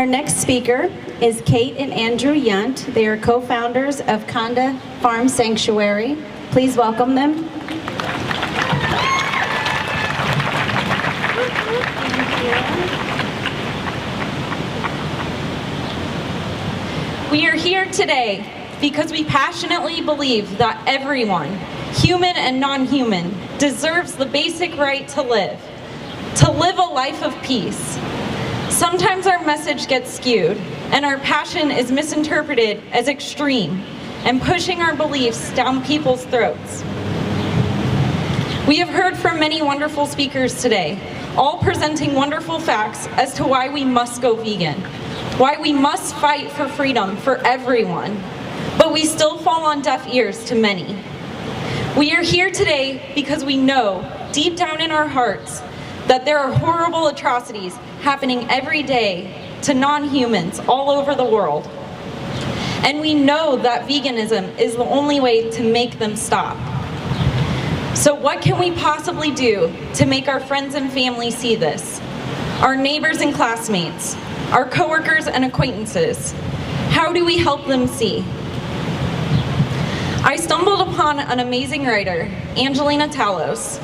Our next speaker is Kate and Andrew Yundt. They are co-founders of Kanda Farm Sanctuary. Please welcome them. We are here today because we passionately believe that everyone, human and non-human, deserves the basic right to live a life of peace. Sometimes our message gets skewed, and our passion is misinterpreted as extreme and pushing our beliefs down people's throats. We have heard from many wonderful speakers today, all presenting wonderful facts as to why we must go vegan, why we must fight for freedom for everyone, but we still fall on deaf ears to many. We are here today because we know, deep down in our hearts, that there are horrible atrocities happening every day to non-humans all over the world. And we know that veganism is the only way to make them stop. So what can we possibly do to make our friends and family see this? Our neighbors and classmates, our coworkers and acquaintances. How do we help them see? I stumbled upon an amazing writer, Angelina Talos,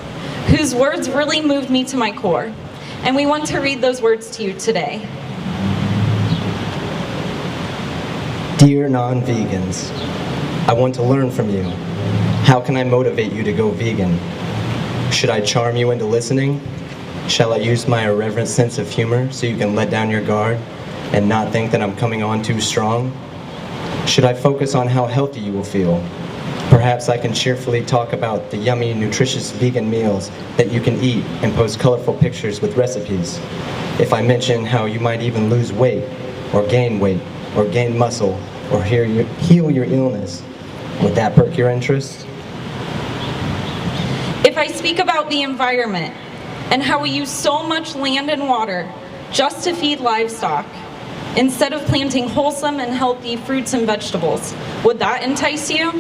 whose words really moved me to my core, and we want to read those words to you today. Dear non-vegans, I want to learn from you. How can I motivate you to go vegan? Should I charm you into listening? Shall I use my irreverent sense of humor so you can let down your guard and not think that I'm coming on too strong? Should I focus on how healthy you will feel? Perhaps I can cheerfully talk about the yummy, nutritious vegan meals that you can eat and post colorful pictures with recipes. If I mention how you might even lose weight, or gain muscle, or heal your illness, would that perk your interest? If I speak about the environment and how we use so much land and water just to feed livestock, instead of planting wholesome and healthy fruits and vegetables, would that entice you?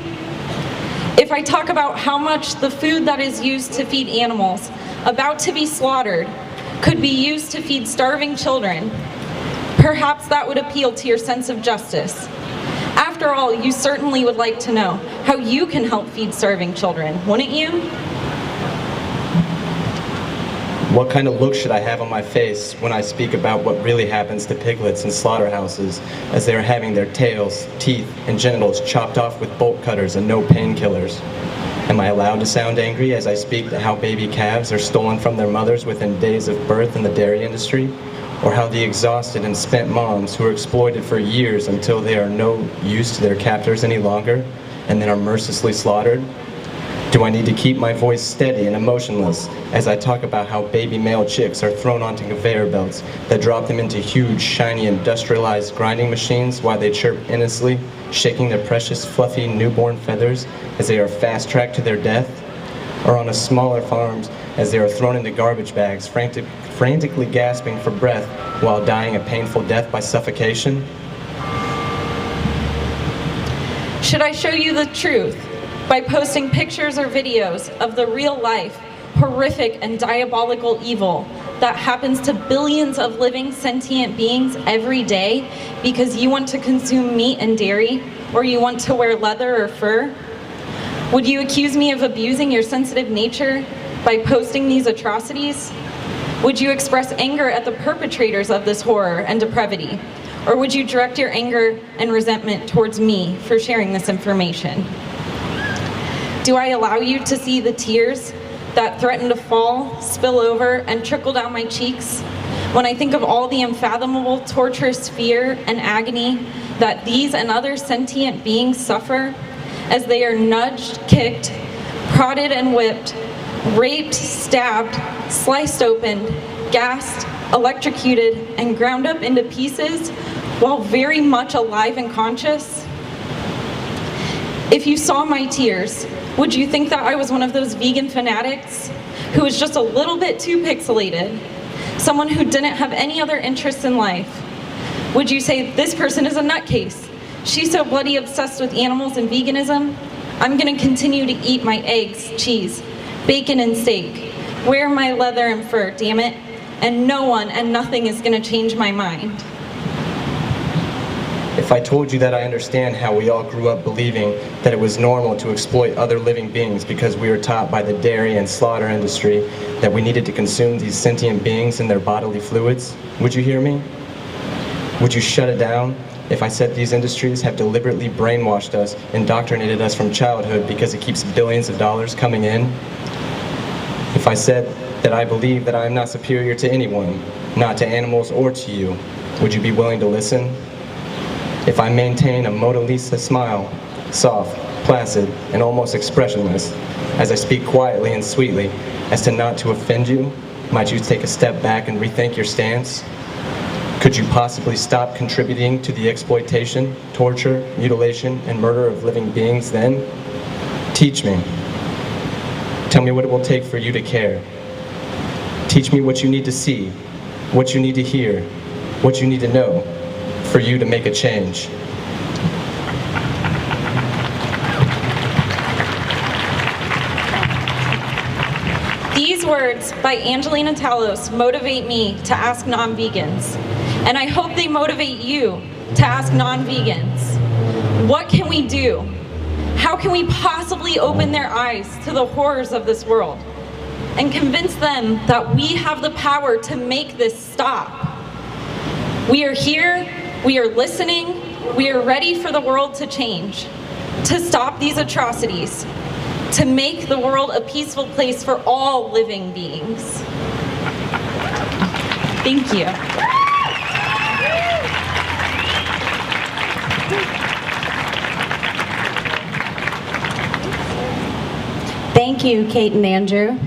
If I talk about how much the food that is used to feed animals about to be slaughtered could be used to feed starving children, perhaps that would appeal to your sense of justice. After all, you certainly would like to know how you can help feed starving children, wouldn't you? What kind of look should I have on my face when I speak about what really happens to piglets in slaughterhouses as they are having their tails, teeth, and genitals chopped off with bolt cutters and no painkillers? Am I allowed to sound angry as I speak to how baby calves are stolen from their mothers within days of birth in the dairy industry? Or how the exhausted and spent moms who are exploited for years until they are no use to their captors any longer and then are mercilessly slaughtered? Do I need to keep my voice steady and emotionless as I talk about how baby male chicks are thrown onto conveyor belts that drop them into huge, shiny, industrialized grinding machines while they chirp innocently, shaking their precious, fluffy, newborn feathers as they are fast-tracked to their death? Or on a smaller farms as they are thrown into garbage bags, frantically gasping for breath while dying a painful death by suffocation? Should I show you the truth by posting pictures or videos of the real-life, horrific and diabolical evil that happens to billions of living sentient beings every day because you want to consume meat and dairy, or you want to wear leather or fur? Would you accuse me of abusing your sensitive nature by posting these atrocities? Would you express anger at the perpetrators of this horror and depravity? Or would you direct your anger and resentment towards me for sharing this information? Do I allow you to see the tears that threaten to fall, spill over, and trickle down my cheeks when I think of all the unfathomable, torturous fear and agony that these and other sentient beings suffer as they are nudged, kicked, prodded and whipped, raped, stabbed, sliced open, gassed, electrocuted, and ground up into pieces while very much alive and conscious? If you saw my tears, would you think that I was one of those vegan fanatics who was just a little bit too pixelated? Someone who didn't have any other interests in life? Would you say, this person is a nutcase? She's so bloody obsessed with animals and veganism? I'm gonna continue to eat my eggs, cheese, bacon and steak, wear my leather and fur, damn it, and no one and nothing is gonna change my mind. If I told you that I understand how we all grew up believing that it was normal to exploit other living beings because we were taught by the dairy and slaughter industry that we needed to consume these sentient beings and their bodily fluids, would you hear me? Would you shut it down if I said these industries have deliberately brainwashed us, indoctrinated us from childhood because it keeps billions of dollars coming in? If I said that I believe that I am not superior to anyone, not to animals or to you, would you be willing to listen? If I maintain a Mona Lisa smile, soft, placid, and almost expressionless, as I speak quietly and sweetly, as to not to offend you, might you take a step back and rethink your stance? Could you possibly stop contributing to the exploitation, torture, mutilation, and murder of living beings then? Teach me. Tell me what it will take for you to care. Teach me what you need to see, what you need to hear, what you need to know, for you to make a change. These words by Angelina Talos motivate me to ask non-vegans, and I hope they motivate you to ask non-vegans. What can we do? How can we possibly open their eyes to the horrors of this world and convince them that we have the power to make this stop? We are here, we are listening, we are ready for the world to change, to stop these atrocities, to make the world a peaceful place for all living beings. Thank you. Thank you, Kate and Andrew.